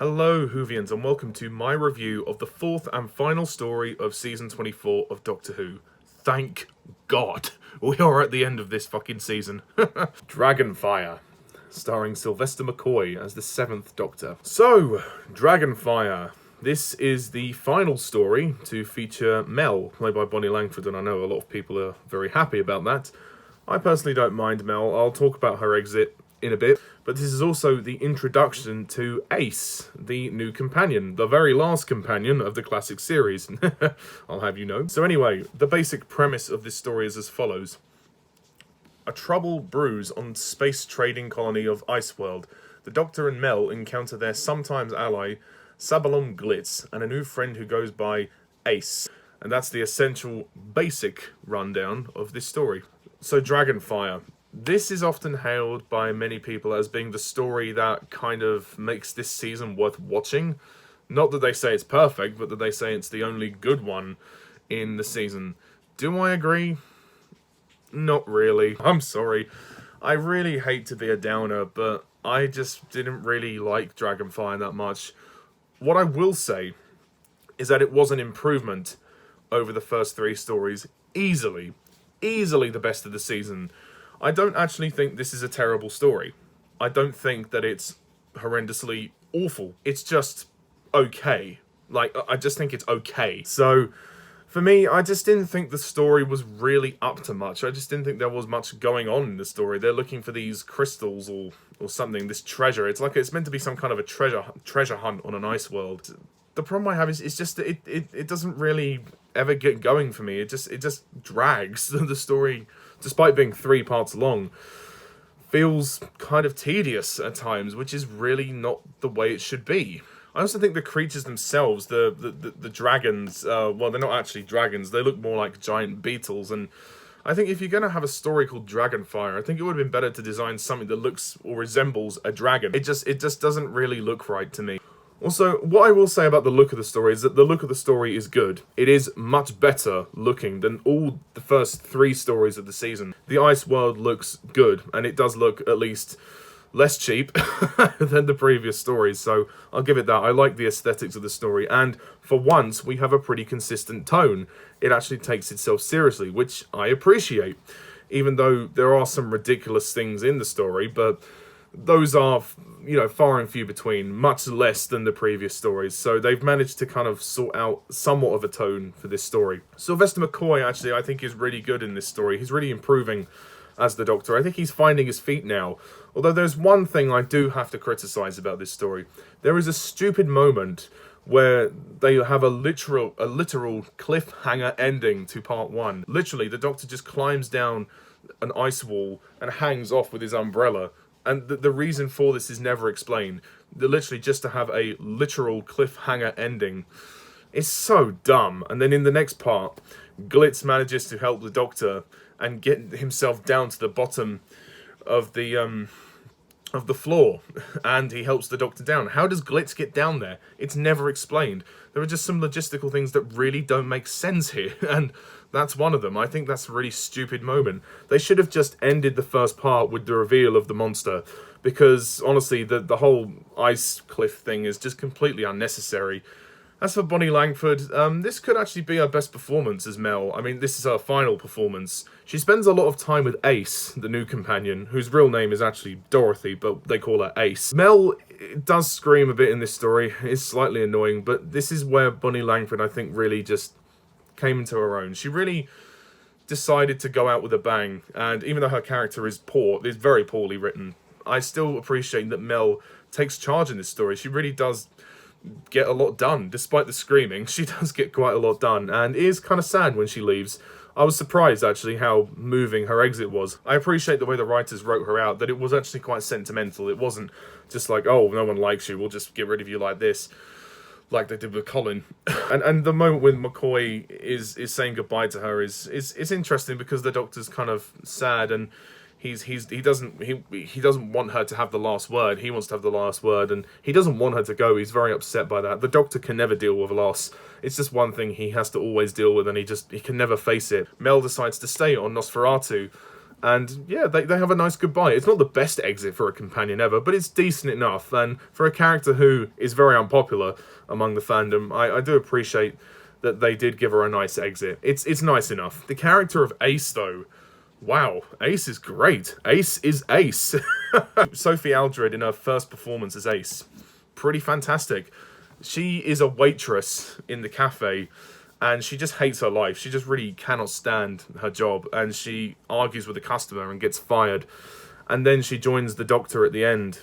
Hello Whovians and welcome to my review of the fourth and final story of season 24 of Doctor Who. Thank God we are at the end of this fucking season. Dragonfire, starring Sylvester McCoy as the 7th Doctor. So, Dragonfire. This is the final story to feature Mel, played by Bonnie Langford, and I know a lot of people are very happy about that. I personally don't mind Mel. I'll talk about her exit in a bit, but this is also the introduction to Ace, the new companion, the very last companion of the classic series, I'll have you know. So anyway, the basic premise of this story is as follows. A trouble brews on space trading colony of Iceworld. The Doctor and Mel encounter their sometimes ally, Sabalom Glitz, and a new friend who goes by Ace. And that's the essential, basic rundown of this story. So Dragonfire. This is often hailed by many people as being the story that kind of makes this season worth watching. Not that they say it's perfect, but that they say it's the only good one in the season. Do I agree? Not really. I'm sorry. I really hate to be a downer, but I just didn't really like Dragonfire that much. What I will say is that it was an improvement over the first 3 stories. Easily the best of the season. I don't actually think this is a terrible story. I don't think that it's horrendously awful. It's just okay. Like, I just think it's okay. So, for me, I just didn't think the story was really up to much. I just didn't think there was much going on in the story. They're looking for these crystals or something, this treasure. It's like it's meant to be some kind of a treasure hunt on an ice world. The problem I have is it's just that it doesn't really ever get going for me. It just drags. The story, despite being 3 parts long, feels kind of tedious at times, which is really not the way it should be. I also think the creatures themselves, the dragons, well, they're not actually dragons. They look more like giant beetles, and I think if you're going to have a story called Dragonfire, I think it would have been better to design something that looks or resembles a dragon. It just doesn't really look right to me. Also, what I will say about the look of the story is that the look of the story is good. It is much better looking than all the first 3 stories of the season. The ice world looks good, and it does look at least less cheap than the previous stories, so I'll give it that. I like the aesthetics of the story, and for once, we have a pretty consistent tone. It actually takes itself seriously, which I appreciate, even though there are some ridiculous things in the story, but those are, you know, far and few between, much less than the previous stories. So they've managed to kind of sort out somewhat of a tone for this story. Sylvester McCoy, actually, I think is really good in this story. He's really improving as the Doctor. I think he's finding his feet now. Although there's one thing I do have to criticize about this story. There is a stupid moment where they have a literal cliffhanger ending to part 1. Literally, the Doctor just climbs down an ice wall and hangs off with his umbrella. And the reason for this is never explained. They're literally just to have a literal cliffhanger ending. It's so dumb. And then in the next part, Glitz manages to help the Doctor and get himself down to the bottom of the floor, and he helps the Doctor down. How does Glitz get down there? It's never explained. There are just some logistical things that really don't make sense here, and that's one of them. I think that's a really stupid moment. They should have just ended the first part with the reveal of the monster, because honestly, the whole ice cliff thing is just completely unnecessary. As for Bonnie Langford, this could actually be her best performance as Mel. I mean, this is her final performance. She spends a lot of time with Ace, the new companion, whose real name is actually Dorothy, but they call her Ace. Mel does scream a bit in this story. It's slightly annoying, but this is where Bonnie Langford, I think, really just came into her own. She really decided to go out with a bang, and even though her character is very poorly written, I still appreciate that Mel takes charge in this story. She really does get a lot done. Despite the screaming, she does get quite a lot done, and it is kind of sad when she leaves. I was surprised, actually, how moving her exit was. I appreciate the way the writers wrote her out, that it was actually quite sentimental. It wasn't just like, oh, no one likes you, we'll just get rid of you like this, like they did with Colin. and the moment when McCoy is saying goodbye to her is interesting, because the Doctor's kind of sad, and he doesn't want her to have the last word. He wants to have the last word, and he doesn't want her to go. He's very upset by that. The Doctor can never deal with loss. It's just one thing he has to always deal with, and he can never face it. Mel decides to stay on Nosferatu, And yeah, they have a nice goodbye. It's not the best exit for a companion ever, but it's decent enough. And for a character who is very unpopular among the fandom, I do appreciate that they did give her a nice exit. It's nice enough. The character of Ace, though, wow, Ace is great. Ace is Ace. Sophie Aldred in her first performance as Ace, pretty fantastic. She is a waitress in the cafe, and she just hates her life. She just really cannot stand her job, and she argues with the customer and gets fired. And then she joins the Doctor at the end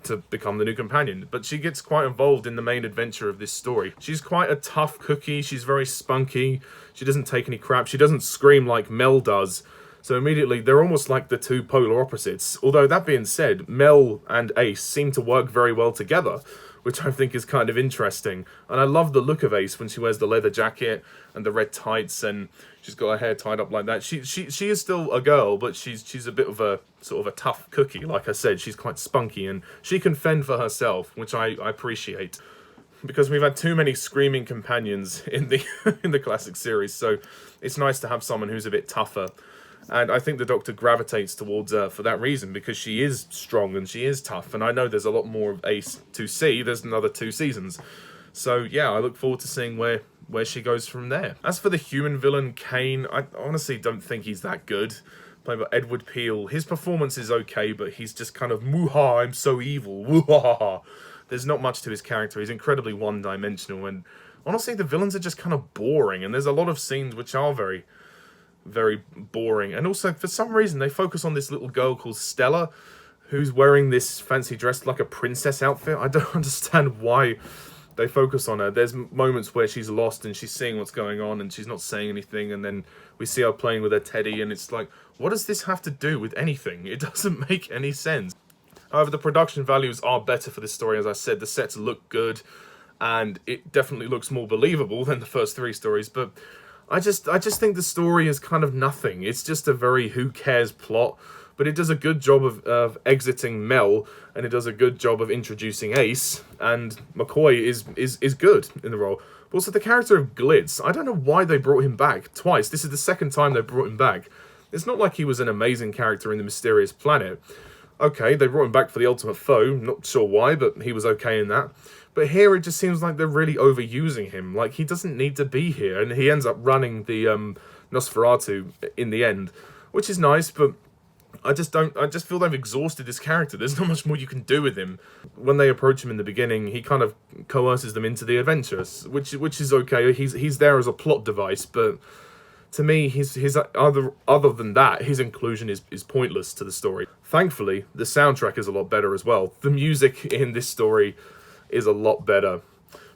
to become the new companion. But she gets quite involved in the main adventure of this story. She's quite a tough cookie. She's very spunky. She doesn't take any crap. She doesn't scream like Mel does. So immediately, they're almost like the two polar opposites. Although, that being said, Mel and Ace seem to work very well together, which I think is kind of interesting. And I love the look of Ace when she wears the leather jacket and the red tights, and she's got her hair tied up like that. She is still a girl, but she's a bit of a sort of a tough cookie. Like I said, she's quite spunky, and she can fend for herself, which I appreciate. Because we've had too many screaming companions in the in the classic series, so it's nice to have someone who's a bit tougher. And I think the Doctor gravitates towards her for that reason, because she is strong and she is tough. And I know there's a lot more of Ace to see. There's another 2 seasons. So yeah, I look forward to seeing where she goes from there. As for the human villain, Kane, I honestly don't think he's that good. Played by Edward Peel. His performance is okay, but he's just kind of, "Moo-ha, I'm so evil. Woo-ha-ha-ha." There's not much to his character. He's incredibly one-dimensional. And honestly, the villains are just kind of boring. And there's a lot of scenes which are very boring. And also, for some reason, they focus on this little girl called Stella, who's wearing this fancy dress like a princess outfit. I don't understand why they focus on her. There's moments where she's lost and she's seeing what's going on and she's not saying anything, and then we see her playing with her teddy, and it's like, what does this have to do with anything? It doesn't make any sense. However, the production values are better for this story. As I said, the sets look good, and it definitely looks more believable than the first 3 stories, but I just think the story is kind of nothing. It's just a very who cares plot, but it does a good job of exiting Mel, and it does a good job of introducing Ace, and McCoy is good in the role. But also the character of Glitz, I don't know why they brought him back twice. This is the second time they brought him back. It's not like he was an amazing character in The Mysterious Planet. Okay, they brought him back for the Ultimate Foe, not sure why, but he was okay in that. But here it just seems like they're really overusing him. Like, he doesn't need to be here, and he ends up running the Nosferatu in the end, which is nice, but I just feel they've exhausted this character. There's not much more you can do with him. When they approach him in the beginning, he kind of coerces them into the adventures, which is okay. He's there as a plot device, but to me, his other than that, his inclusion is pointless to the story. Thankfully, the soundtrack is a lot better as well. The music in this story is a lot better.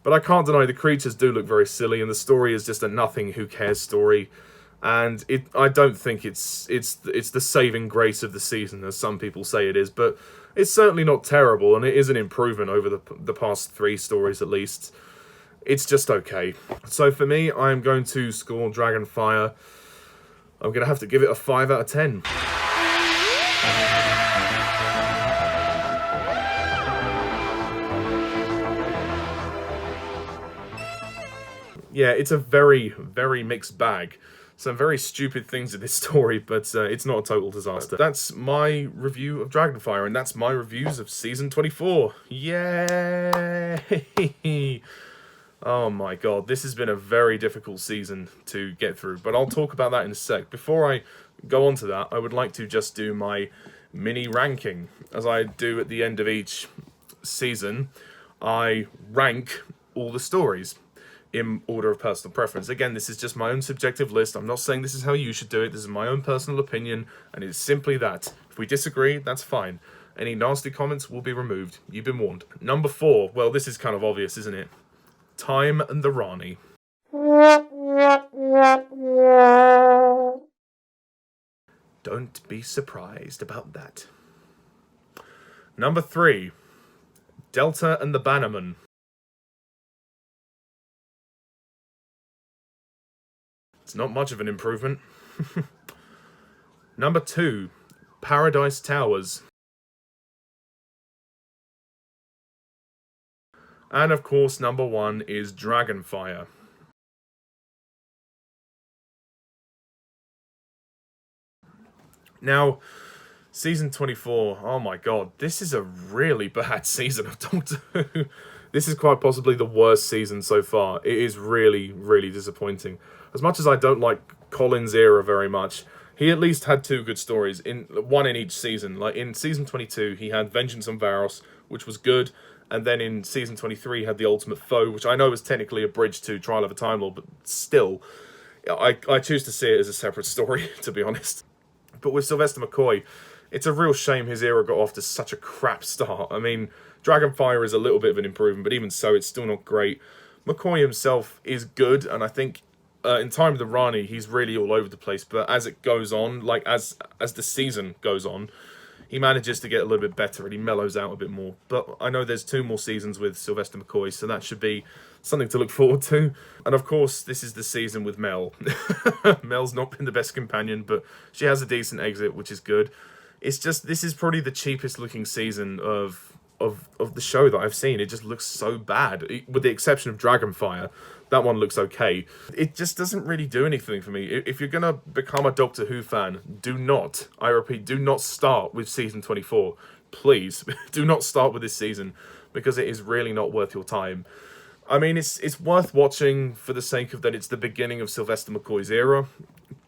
But I can't deny the creatures do look very silly, and the story is just a nothing who cares story. And I don't think it's the saving grace of the season, as some people say it is, but it's certainly not terrible, and it is an improvement over the past 3 stories at least. It's just okay. So for me, I'm going to score Dragonfire. I'm going to have to give it a 5 out of 10. Yeah, it's a very, very mixed bag. Some very stupid things in this story, but it's not a total disaster. That's my review of Dragonfire, and that's my reviews of Season 24. Yay! Oh my god, this has been a very difficult season to get through, but I'll talk about that in a sec. Before I go on to that, I would like to just do my mini ranking. As I do at the end of each season, I rank all the stories in order of personal preference. Again, this is just my own subjective list. I'm not saying this is how you should do it. This is my own personal opinion, and it's simply that. If we disagree, that's fine. Any nasty comments will be removed. You've been warned. Number 4. Well, this is kind of obvious, isn't it? Time and the Rani. Don't be surprised about that. Number 3. Delta and the Bannerman. It's not much of an improvement. Number 2. Paradise Towers. And of course, number 1 is Dragonfire. Now, season 24, oh my god, this is a really bad season of Doctor Who. This is quite possibly the worst season so far. It is really, really disappointing. As much as I don't like Colin's era very much, he at least had 2 good stories, one in each season. Like in season 22, he had Vengeance on Varos, which was good, and then in season 23, he had The Ultimate Foe, which I know is technically a bridge to Trial of a Time Lord, but still, I choose to see it as a separate story, to be honest. But with Sylvester McCoy, it's a real shame his era got off to such a crap start. I mean, Dragonfire is a little bit of an improvement, but even so, it's still not great. McCoy himself is good, and I think in Time of the Rani, he's really all over the place. But as it goes on, like as the season goes on, he manages to get a little bit better and he mellows out a bit more. But I know there's 2 more seasons with Sylvester McCoy, so that should be something to look forward to. And of course, this is the season with Mel. Mel's not been the best companion, but she has a decent exit, which is good. It's just, this is probably the cheapest looking season of the show that I've seen. It just looks so bad, with the exception of Dragonfire. That one looks okay. It just doesn't really do anything for me. If you're gonna become a Doctor Who fan, do not, I repeat, do not start with season 24. Please, do not start with this season, because it is really not worth your time. I mean, it's worth watching for the sake of that it's the beginning of Sylvester McCoy's era,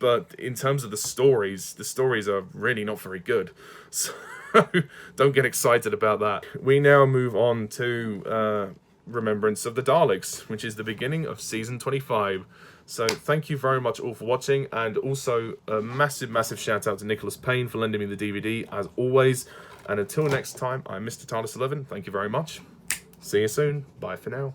but in terms of the stories are really not very good. So don't get excited about that. We now move on to Remembrance of the Daleks, which is the beginning of season 25. So thank you very much all for watching, and also a massive shout out to Nicholas Payne for lending me the DVD as always. And until next time, I'm Mr. TARDIS11. Thank you very much. See you soon. Bye for now.